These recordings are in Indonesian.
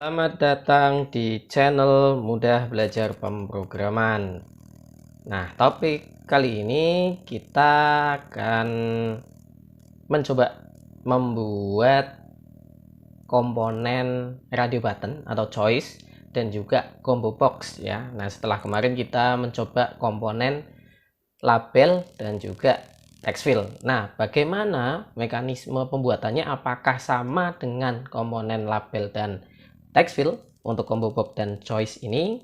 Selamat datang di channel Mudah Belajar Pemrograman. Nah, topik kali ini kita akan mencoba membuat komponen radio button atau choice dan juga combo box ya. Nah, setelah kemarin kita mencoba komponen label dan juga text field. Nah, bagaimana mekanisme pembuatannya? Apakah sama dengan komponen label dan text field untuk combo box dan choice ini?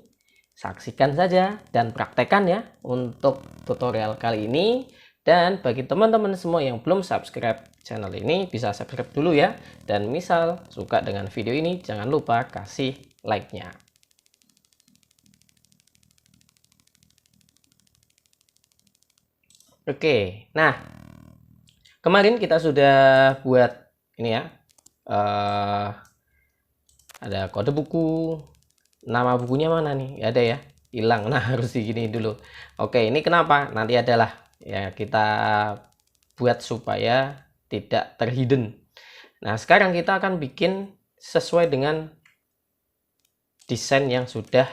Saksikan saja dan praktekkan ya untuk tutorial kali ini. Dan bagi teman-teman semua yang belum subscribe channel ini, bisa subscribe dulu ya. Dan misal suka dengan video ini, jangan lupa kasih like-nya. Oke, nah kemarin kita sudah buat ini ya, ada kode buku, nama bukunya mana nih? Ada ya, hilang. Nah harus digini dulu. Oke, ini kenapa? Nanti adalah ya kita buat supaya tidak terhidden. Nah sekarang kita akan bikin sesuai dengan desain yang sudah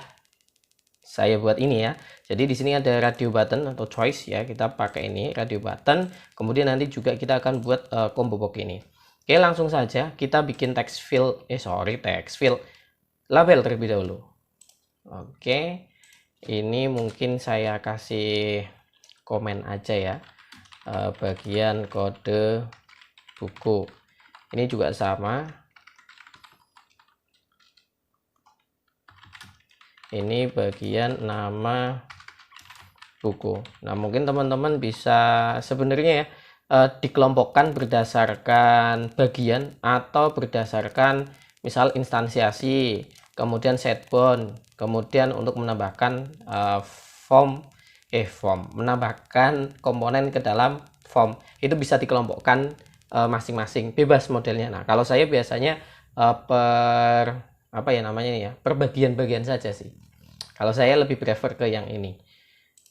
saya buat ini ya. Jadi di sini ada radio button atau choice ya. Kita pakai ini radio button. Kemudian nanti juga kita akan buat combo box ini. Oke, langsung saja kita bikin text field. Text field label terlebih dahulu. Oke, ini mungkin saya kasih komen aja ya. Bagian kode buku. Ini juga sama. Ini bagian nama buku. Nah, mungkin teman-teman bisa sebenarnya ya dikelompokkan berdasarkan bagian atau berdasarkan misal instansiasi, kemudian setbound, kemudian untuk menambahkan menambahkan komponen ke dalam form. Itu bisa dikelompokkan masing-masing, bebas modelnya. Nah, kalau saya biasanya per bagian-bagian saja sih. Kalau saya lebih prefer ke yang ini.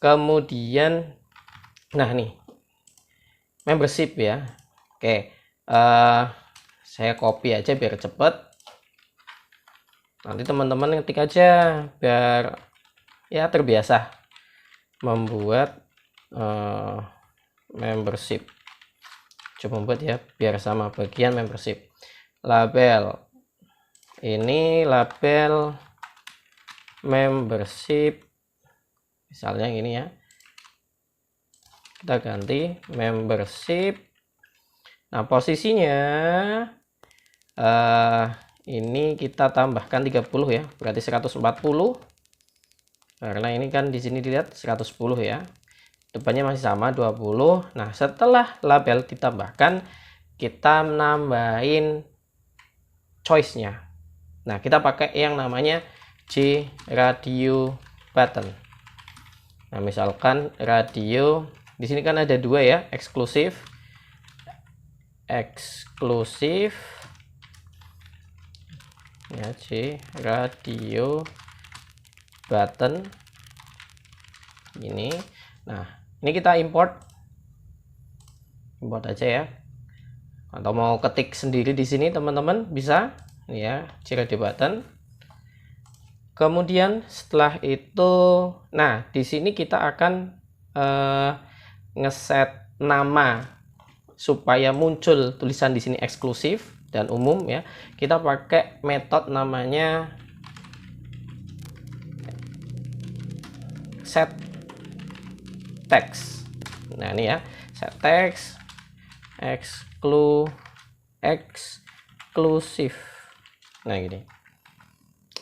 Kemudian nah nih membership ya. Oke, saya copy aja biar cepet. Nanti teman-teman ngetik aja biar ya terbiasa membuat membership. Coba buat ya biar sama bagian membership. Label, ini label membership, misalnya gini ya, kita ganti membership. Nah posisinya ini kita tambahkan 30 ya, berarti 140, karena ini kan di sini dilihat 110 ya, depannya masih sama 20. Nah setelah label ditambahkan, kita nambahin choice-nya. Nah kita pakai yang namanya J radio button. Nah misalkan radio di sini kan ada dua ya, eksklusif ya, J radio button ini. Nah ini kita import aja ya, atau mau ketik sendiri di sini teman-teman bisa ya, J radio button. Kemudian setelah itu, nah di sini kita akan ngeset nama supaya muncul tulisan di sini eksklusif dan umum ya. Kita pakai metode namanya set text. Nah ini ya, set text eksklusif. Nah gini.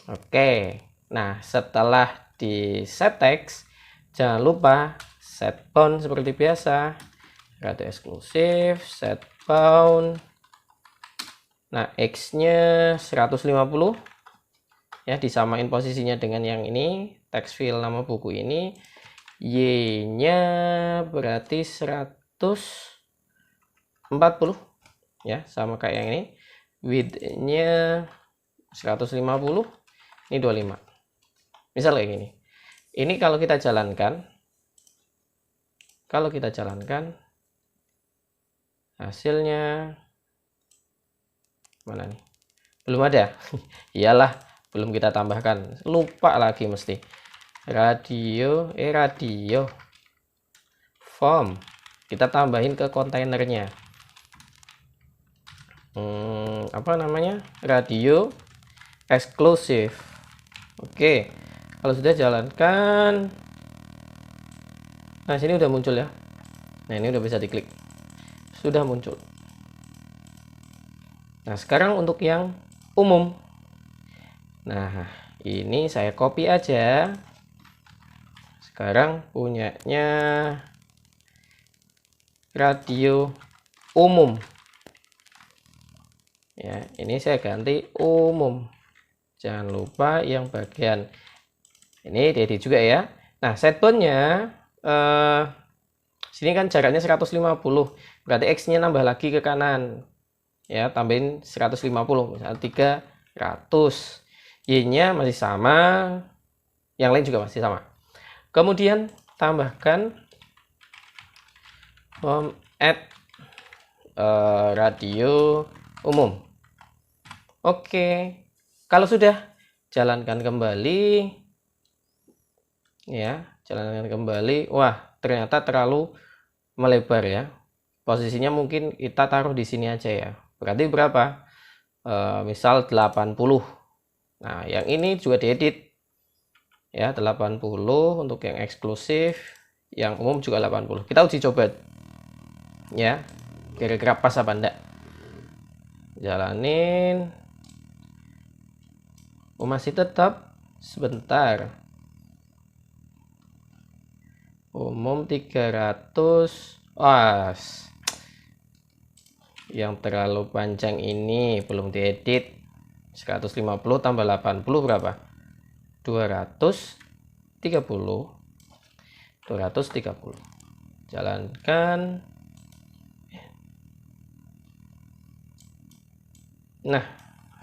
Oke, nah setelah di set text, jangan lupa set bound seperti biasa, radio eksklusif, set bound. Nah X nya 150 ya, disamain posisinya dengan yang ini, text field nama buku ini. Y nya berarti 140 ya, sama kayak yang ini. Width nya 150, ini 25, misal kayak gini. Ini kalau kita jalankan hasilnya mana nih, Belum ada. Iyalah, belum kita tambahkan. Lupa lagi mesti. Radio form. Kita tambahin ke kontainernya. Apa namanya? Radio eksklusif. Oke. Kalau sudah jalankan. Nah, sini udah muncul ya. Nah, ini udah bisa diklik. Sudah muncul. Nah, sekarang untuk yang umum. Nah, ini saya copy aja. Sekarang punyanya radio umum. Ya, ini saya ganti umum. Jangan lupa yang bagian ini diedit juga ya. Nah, setbacknya sini kan jaraknya 150. Berarti X-nya nambah lagi ke kanan. Ya, tambahin 150, misalnya 300. Y-nya masih sama. Yang lain juga masih sama. Kemudian tambahkan add radio umum. Oke. Kalau sudah, jalankan kembali. Ya, jalankan kembali. Wah, ternyata terlalu melebar ya. Posisinya mungkin kita taruh di sini aja ya. Berarti berapa? Misal 80. Nah, yang ini juga diedit. Ya, 80 untuk yang eksklusif, yang umum juga 80. Kita uji coba. Ya. Kira-kira pas apa enggak? Jalanin. Oh, masih tetap sebentar. Umum 300. Yang terlalu panjang ini belum diedit. 150 tambah 80 berapa? 230. Jalankan. Nah,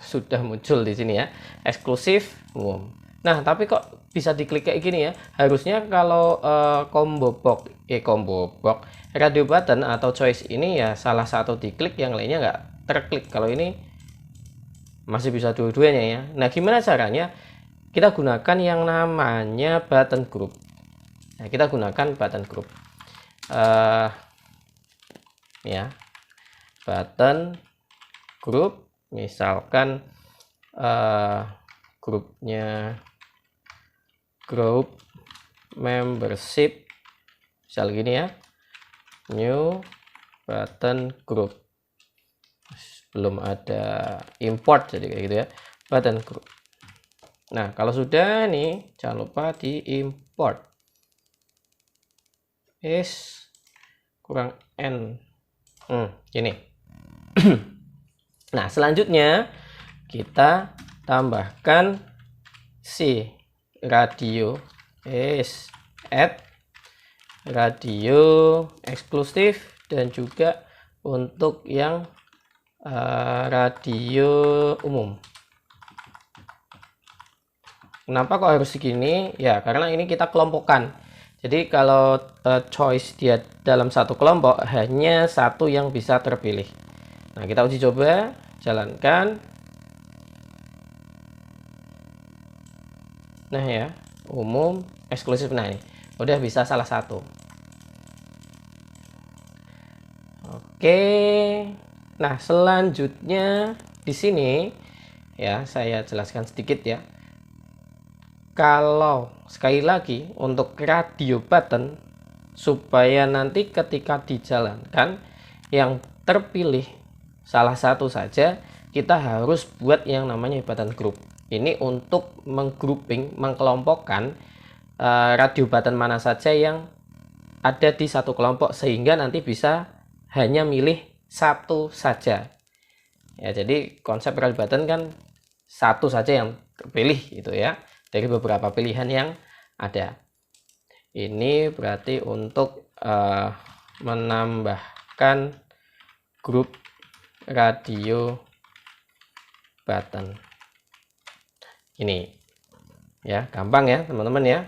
sudah muncul di sini ya. Eksklusif umum. Nah, tapi kok bisa diklik kayak gini ya? Harusnya kalau combo box radio button atau choice ini ya salah satu diklik, yang lainnya nggak terklik. Kalau ini masih bisa dua-duanya ya. Nah, gimana caranya? Kita gunakan yang namanya button group. Nah, kita gunakan button group. Ya, button group. Misalkan grupnya group membership, misal gini ya, new button group. Belum ada import, jadi kayak gitu ya, button group. Nah, kalau sudah nih, jangan lupa di import. Kurang n. Gini. Nah, selanjutnya kita tambahkan si radio add radio eksklusif, dan juga untuk yang radio umum. Kenapa kok harus segini? Ya, karena ini kita kelompokkan. Jadi kalau choice dia dalam satu kelompok, hanya satu yang bisa terpilih. Nah, kita uji coba, jalankan. Nah ya, umum, eksklusif. Nah, ini udah bisa salah satu. Oke. Nah, selanjutnya di sini ya, saya jelaskan sedikit ya. Kalau sekali lagi untuk radio button, supaya nanti ketika dijalankan yang terpilih salah satu saja, kita harus buat yang namanya button group. Ini untuk menggrouping, mengkelompokkan radio button mana saja yang ada di satu kelompok, sehingga nanti bisa hanya milih satu saja. Ya, jadi konsep radio button kan satu saja yang terpilih gitu ya, dari beberapa pilihan yang ada. Ini berarti untuk menambahkan grup radio button. Ini ya, gampang ya teman-teman ya.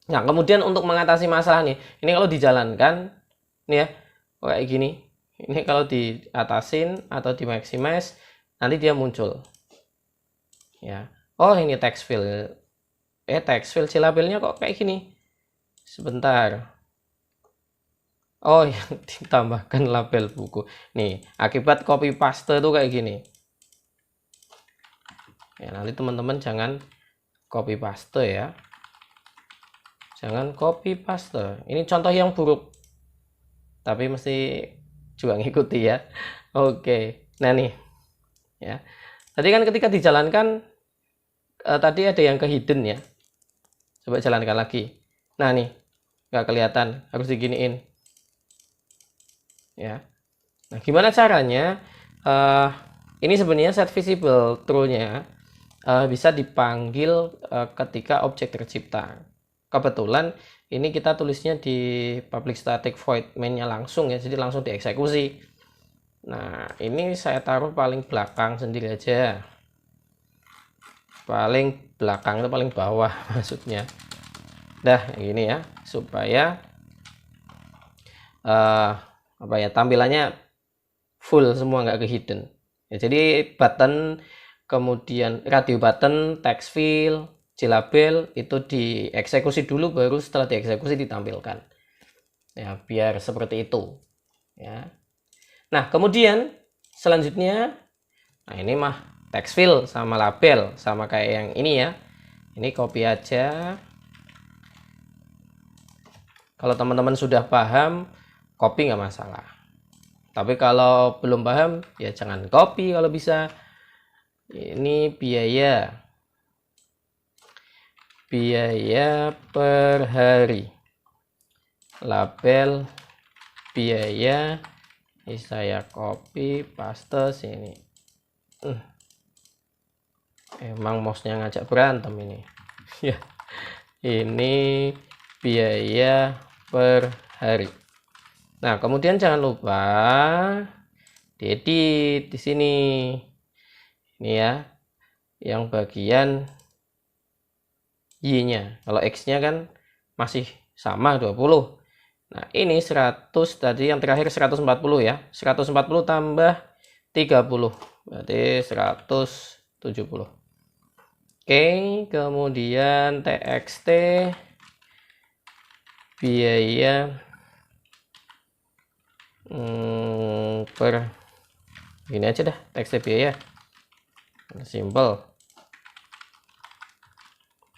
Nah, kemudian untuk mengatasi masalah nih, ini kalau dijalankan nih ya, kayak gini. Ini kalau diatasin atau di maximize, nanti dia muncul. ya. Oh, ini text field. Text field si labelnya kok kayak gini. Sebentar. Oh, yang ditambahkan label buku. Nih, akibat copy paste tuh kayak gini. Ya, nanti teman-teman jangan copy paste ya. Jangan copy paste. Ini contoh yang buruk. Tapi mesti juga ngikuti ya. Oke. Nah, nih. Ya. Tadi kan ketika dijalankan tadi ada yang ke hidden ya. Coba jalankan lagi. Nah, nih. Nggak kelihatan, harus diginiin. Ya. Nah, gimana caranya? Ini sebenarnya set visible tool-nya bisa dipanggil ketika objek tercipta. Kebetulan ini kita tulisnya di public static void main-nya langsung ya, jadi langsung dieksekusi. Nah, ini saya taruh paling belakang sendiri aja. Paling belakang itu paling bawah maksudnya. Dah, gini ya, supaya apa ya, tampilannya full semua, nggak ke hidden. Ya, jadi button, kemudian radio button, text field, label itu dieksekusi dulu, baru setelah dieksekusi ditampilkan. Ya, biar seperti itu. Ya. Nah, kemudian selanjutnya, nah ini mah text field sama label sama kayak yang ini ya. Ini copy aja. Kalau teman-teman sudah paham, copy nggak masalah. Tapi kalau belum paham, ya jangan copy kalau bisa. Ini biaya per hari, label biaya, ini saya copy paste sini. Emang mouse-nya ngajak berantem ini. Ya, ini biaya per hari. Nah, kemudian jangan lupa diedit di sini. Ini ya, yang bagian Y-nya. Kalau X-nya kan masih sama 20. Nah, ini 100 tadi yang terakhir 140 ya. 140 tambah 30. Berarti 170. Oke, kemudian TXT biaya per ini aja dah, TXT biaya. Simple.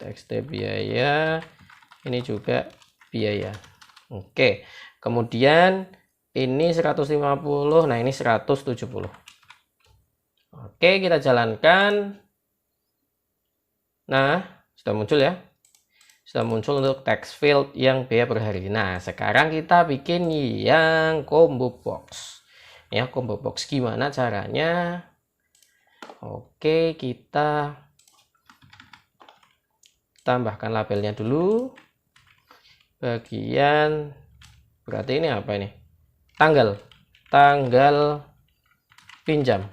TXT biaya, ini juga biaya. Oke, kemudian ini 150, nah ini 170. Oke, kita jalankan. Nah, sudah muncul ya. Sudah muncul untuk text field yang biaya per hari. Nah, sekarang kita bikin yang combo box. Ya, combo box gimana caranya? Oke, kita tambahkan labelnya dulu. Bagian berarti ini apa ini? Tanggal pinjam.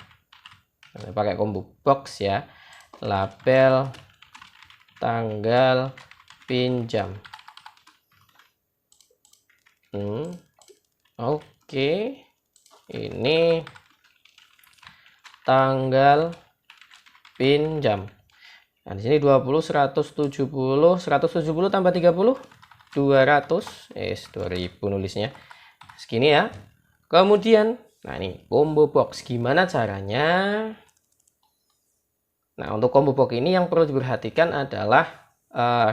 Pakai combo box ya. Label tanggal pinjam. Oke. Ini tanggal pinjam. Nah, di sini 20, 170, 170 tambah 30, 200, 2000 nulisnya. Segini ya. Kemudian, nah ini combo box. Gimana caranya? Nah, untuk combo box ini yang perlu diperhatikan adalah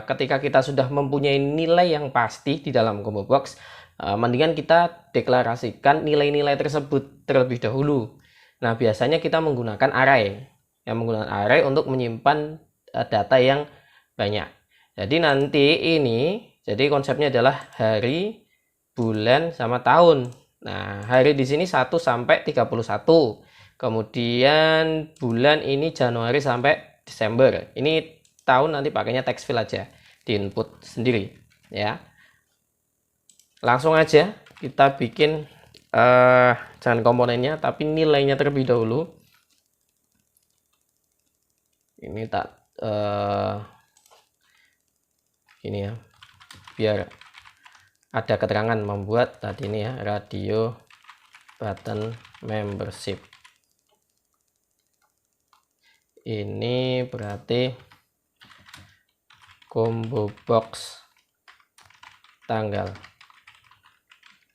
ketika kita sudah mempunyai nilai yang pasti di dalam combo box, mendingan kita deklarasikan nilai-nilai tersebut terlebih dahulu. Nah, biasanya kita menggunakan array. Yang menggunakan array untuk menyimpan data yang banyak. Jadi nanti ini, jadi konsepnya adalah hari, bulan, sama tahun. Nah, hari di sini 1 sampai 31. Kemudian bulan ini Januari sampai Desember. Ini tahun nanti pakainya text field aja, di input sendiri ya. Langsung aja kita bikin jangan komponennya tapi nilainya terlebih dahulu. Ini tak ini ya, biar ada keterangan membuat tadi ini ya, radio button membership. ini berarti combo box tanggal.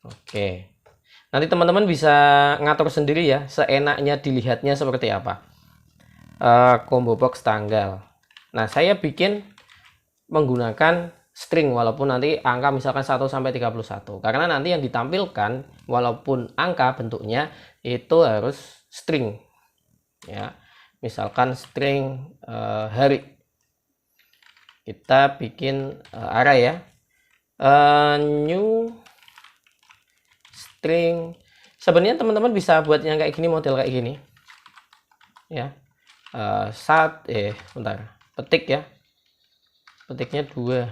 Oke. Nanti teman-teman bisa ngatur sendiri ya, seenaknya dilihatnya seperti apa. Combo box tanggal. Nah, saya bikin menggunakan string walaupun nanti angka misalkan 1 sampai 31. Karena nanti yang ditampilkan walaupun angka bentuknya itu harus string. Ya. Misalkan string hari. Kita bikin array ya. New string. Sebenarnya teman-teman bisa buat yang kayak gini, model kayak gini. Ya. Bentar. Petik ya. Petiknya 2.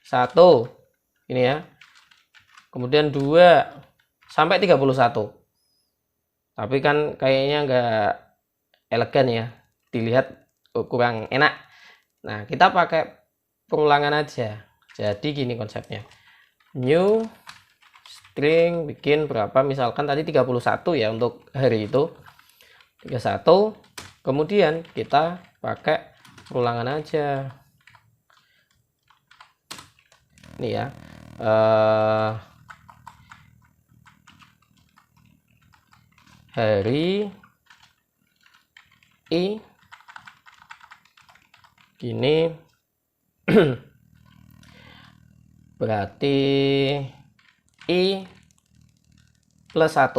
1. Ini ya. Kemudian 2 sampai 31. Tapi kan kayaknya nggak elegan ya. Dilihat kurang enak. Nah, kita pakai perulangan aja. Jadi gini konsepnya. New string bikin berapa, misalkan tadi 31 ya untuk hari itu. 31. Kemudian kita pakai perulangan aja. Ini ya. Hari I gini. Berarti I plus 1.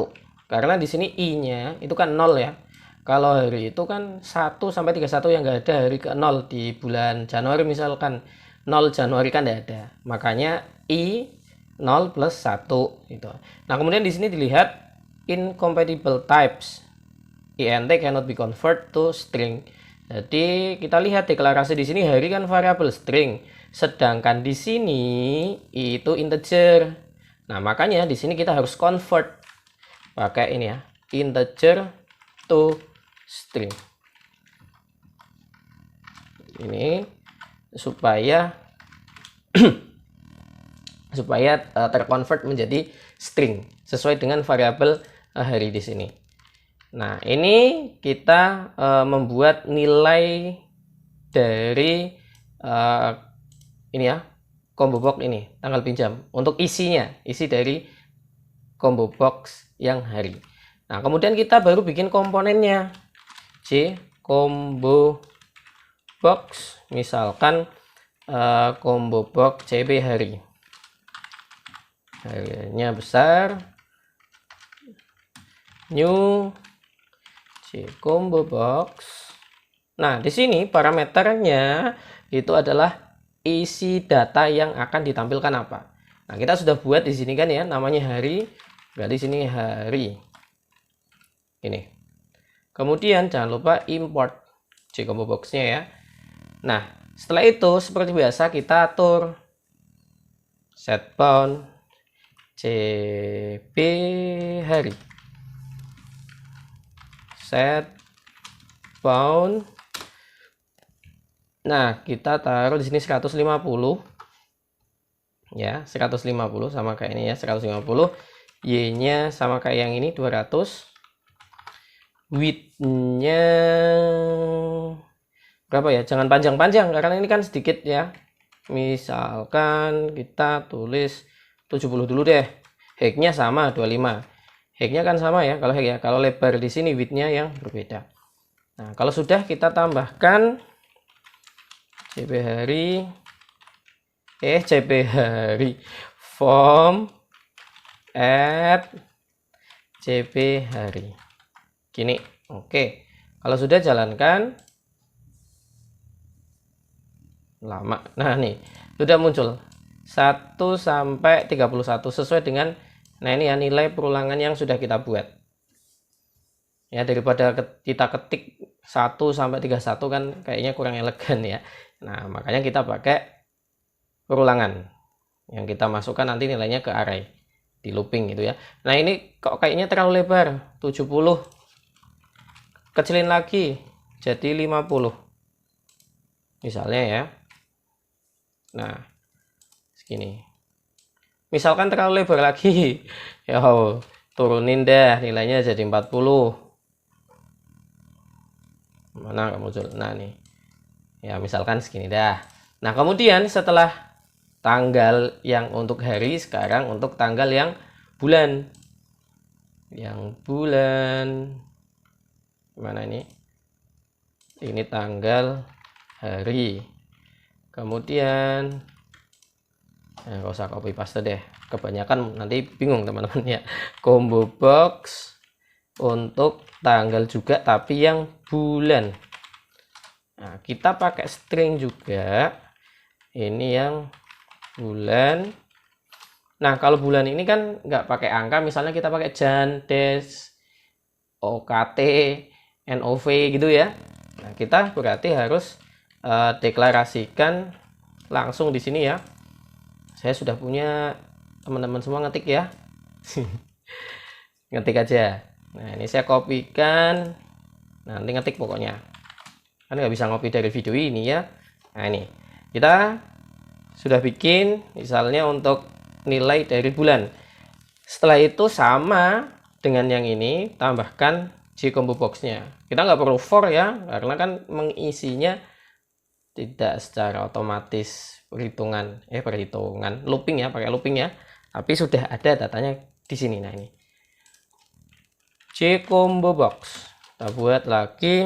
Karena di sini I-nya itu kan 0 ya. Kalau hari itu kan 1 sampai 31 yang enggak ada hari ke 0 di bulan Januari misalkan 0 Januari kan enggak ada. Makanya I 0 plus 1 gitu. Nah, kemudian di sini dilihat incompatible types. int cannot be convert to string. Jadi kita lihat deklarasi di sini hari kan variabel string, sedangkan di sini itu integer. Nah, makanya di sini kita harus convert pakai ini ya, integer to string. Ini supaya terconvert menjadi string sesuai dengan variabel hari di sini. Nah, ini kita membuat nilai dari ini ya, combo box ini, tanggal pinjam. Untuk isinya, isi dari combo box yang hari. Nah, kemudian kita baru bikin komponennya. C combo box, misalkan combo box CB hari. Harinya besar. New C combo box. Nah, di sini parameternya itu adalah isi data yang akan ditampilkan apa. Nah, kita sudah buat di sini kan ya, namanya hari. Berarti sini hari. Ini. Kemudian jangan lupa import C combo box-nya ya. Nah, setelah itu seperti biasa kita atur set bound CB hari. Set bound. Nah, kita taruh di sini 150. Ya, 150 sama kayak ini ya, 150. Y-nya sama kayak yang ini 200. Width-nya berapa ya? Jangan panjang-panjang karena ini kan sedikit ya. Misalkan kita tulis 70 dulu deh. Height-nya sama 25. Height-nya kan sama ya kalau height ya. Kalau lebar di sini width-nya yang berbeda. Nah, kalau sudah kita tambahkan CB hari form add CB hari. Gini. Oke. Kalau sudah jalankan lama. Nah, nih sudah muncul 1 sampai 31 sesuai dengan ini ya nilai perulangan yang sudah kita buat. Ya, daripada kita ketik 1 sampai 31 kan kayaknya kurang elegan ya. Nah, makanya kita pakai perulangan. Yang kita masukkan nanti nilainya ke array. Di looping gitu ya. Nah, ini kok kayaknya terlalu lebar. 70. Kecilin lagi jadi 50. Misalnya ya. Nah, segini. Misalkan terlalu lebar lagi. Ya, turunin deh nilainya jadi 40. Mana nggak muncul? Nah nih, ya misalkan segini dah. Nah kemudian setelah tanggal yang untuk hari, sekarang untuk tanggal yang bulan. Yang bulan mana ini? Ini tanggal, hari. Kemudian nggak usah copy paste deh, kebanyakan nanti bingung teman-teman ya. Combo box untuk tanggal juga tapi yang bulan. Nah kita pakai string juga, ini yang bulan. Nah kalau bulan ini kan nggak pakai angka, misalnya kita pakai jan, des, okt, nov gitu ya. Nah kita berarti harus deklarasikan langsung di sini ya. Saya sudah punya, teman-teman semua ngetik ya. Ngetik aja. Nah ini saya kopikan, nanti ngetik pokoknya, kan nggak bisa ngopi dari video ini ya. Nah ini kita sudah bikin misalnya untuk nilai dari bulan. Setelah itu sama dengan yang ini, tambahkan Combo box-nya. Kita nggak perlu for ya, karena kan mengisinya tidak secara otomatis perhitungan looping ya, pakai looping ya, tapi sudah ada datanya di sini. Nah ini Combo box kita buat lagi,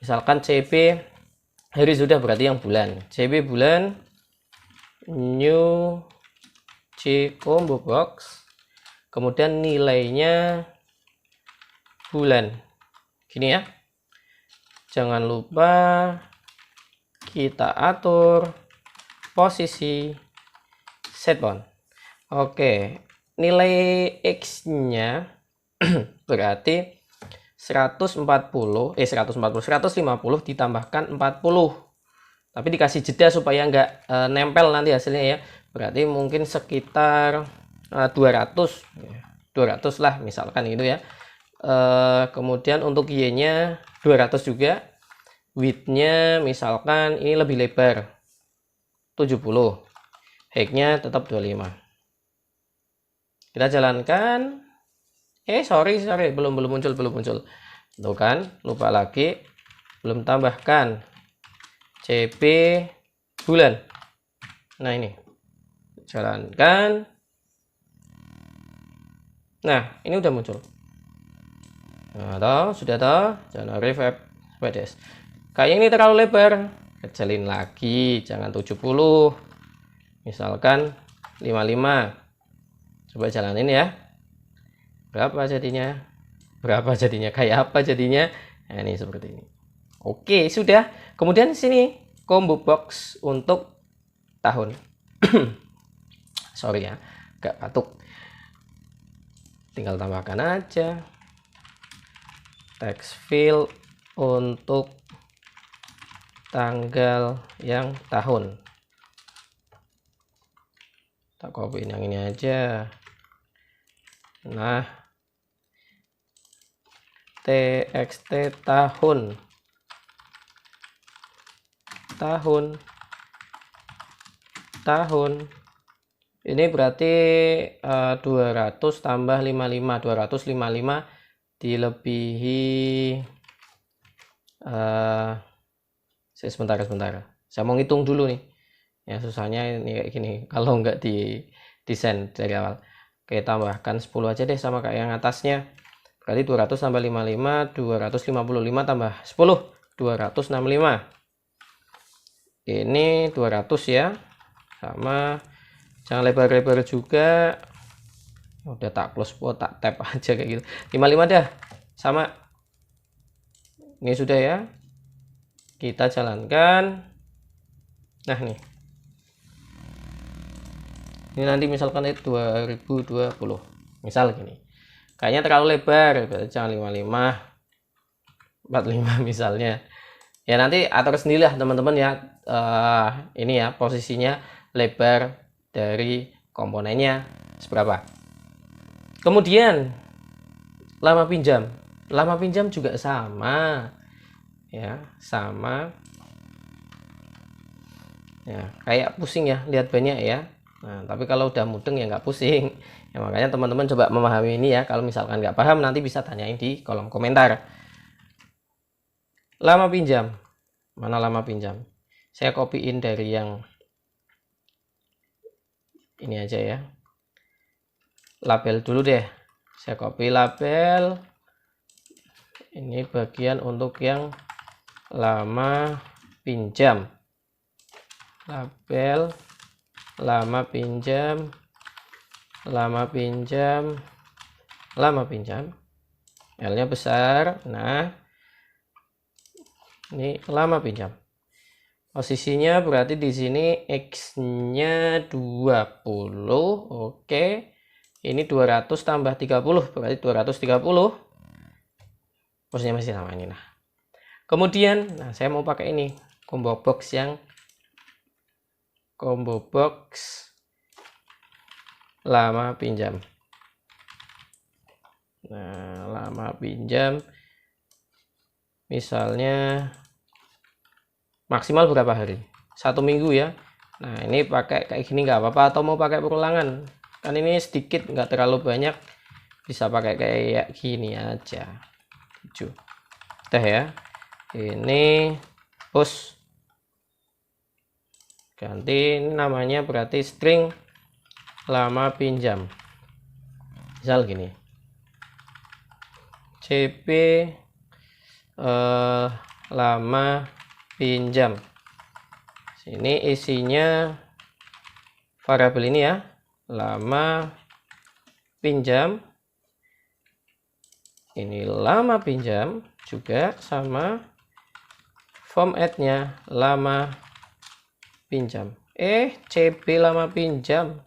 misalkan CB hari sudah berarti yang bulan, CB bulan, new Combo box, kemudian nilainya bulan gini ya. Jangan lupa kita atur posisi setbound. Oke, nilai X nya berarti 150 150 ditambahkan 40, tapi dikasih jeda supaya nggak nempel nanti hasilnya ya. Berarti mungkin sekitar 200 lah misalkan gitu ya. Kemudian untuk Y nya 200 juga, width nya misalkan ini lebih lebar 70, height nya tetap 25. Kita jalankan. Sorry belum muncul tuh kan, lupa lagi belum tambahkan CB bulan. Nah ini jalankan. Nah ini udah muncul. Nah sudah toh, Januari Februari. Kayak ini terlalu lebar, kecilin lagi, jangan 70, misalkan 55. Coba jalanin ya, berapa jadinya, kayak apa jadinya. Nah ini seperti ini. Oke sudah. Kemudian sini combo box untuk tahun. Sorry ya, gak batuk, tinggal tambahkan aja text field untuk tanggal yang tahun. Tak copy yang ini aja. Nah txt tahun ini berarti 200 tambah 55, 255 dilebihi sebentar saya mau ngitung dulu nih ya, susahnya ini kayak gini kalau nggak di desain dari awal. Oke, tambahkan 10 aja deh sama kayak yang atasnya. Berarti 200 tambah 55, 255 tambah 10, 265. Ini 200 ya, sama, jangan lebar-lebar juga, udah tak close, tak tab aja kayak gitu. 55 dah, sama. Ini sudah ya, kita jalankan. Nah nih, ini nanti misalkan itu 2020 misal gini, kayaknya terlalu lebar, jangan 55, 45 misalnya ya. Nanti atur sendiri lah teman-teman ya. Ini ya posisinya lebar dari komponennya seberapa. Kemudian lama pinjam juga sama ya, sama ya, kayak pusing ya lihat banyak ya. Nah tapi kalau udah mudeng ya nggak pusing ya, makanya teman-teman coba memahami ini ya. Kalau misalkan nggak paham nanti bisa tanyain di kolom komentar. lama pinjam. Mana lama pinjam? Saya copyin dari yang ini aja ya. Label dulu deh. Saya copy label. Ini bagian untuk yang lama pinjam. Label lama pinjam, lama pinjam, lama pinjam. L-nya besar. Nah, ini lama pinjam. Posisinya berarti di sini X-nya 20. Oke. Ini 200 tambah 30 berarti 230. Posisinya masih sama ini. Nah, kemudian saya mau pakai ini combo box yang combo box lama pinjam. Nah, lama pinjam misalnya maksimal berapa hari? 1 minggu ya. Nah, ini pakai kayak gini nggak apa-apa, atau mau pakai perulangan kan ini sedikit, nggak terlalu banyak, bisa pakai kayak gini aja. 7 udah ya. Ini post ganti namanya berarti string lama pinjam, misal gini cp lama pinjam. Sini isinya variabel ini ya, lama pinjam. Ini lama pinjam juga sama formatnya lama pinjam. CP lama pinjam,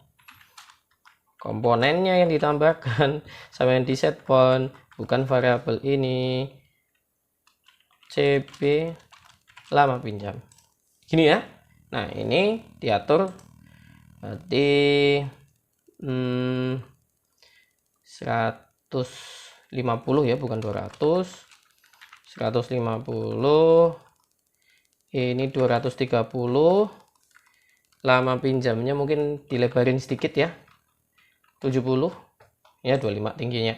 komponennya yang ditambahkan sama yang di set point, bukan variabel ini. CP lama pinjam gini ya. Nah, ini diatur berarti 150 ya, bukan 200. 150. Ini 230. Lama pinjamnya mungkin dilebarin sedikit ya, 70 ya, 25 tingginya.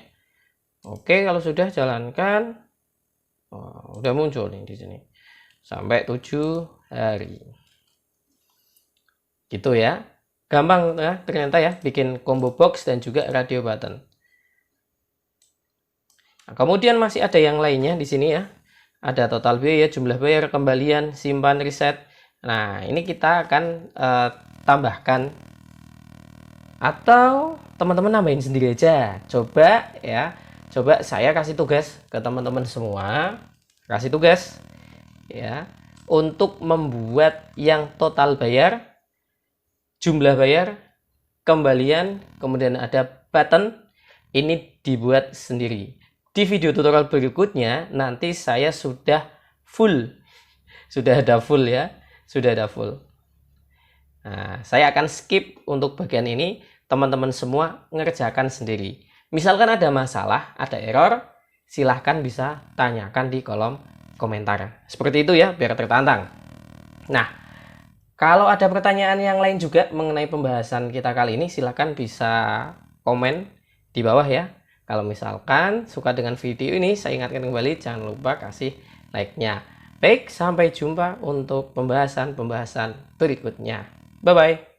Oke, kalau sudah jalankan, udah muncul nih di sini sampai 7 hari gitu ya. Gampang ya ternyata ya bikin combo box dan juga radio button. Nah, kemudian masih ada yang lainnya di sini ya. Ada total biaya, jumlah bayar, kembalian, simpan, reset. Nah, ini kita akan tambahkan, atau teman-teman nambahin sendiri aja. Coba ya, coba saya kasih tugas ke teman-teman semua, kasih tugas ya untuk membuat yang total bayar, jumlah bayar, kembalian, kemudian ada button. Ini dibuat sendiri. Di video tutorial berikutnya nanti saya sudah ada full ya, sudah ada full. Nah, saya akan skip untuk bagian ini, teman-teman semua ngerjakan sendiri. Misalkan ada masalah, ada error, silahkan bisa tanyakan di kolom komentar. Seperti itu ya, biar tertantang. Nah, kalau ada pertanyaan yang lain juga mengenai pembahasan kita kali ini, silahkan bisa komen di bawah ya. Kalau misalkan suka dengan video ini, saya ingatkan kembali, jangan lupa kasih like-nya. Baik, sampai jumpa untuk pembahasan-pembahasan berikutnya. Bye-bye.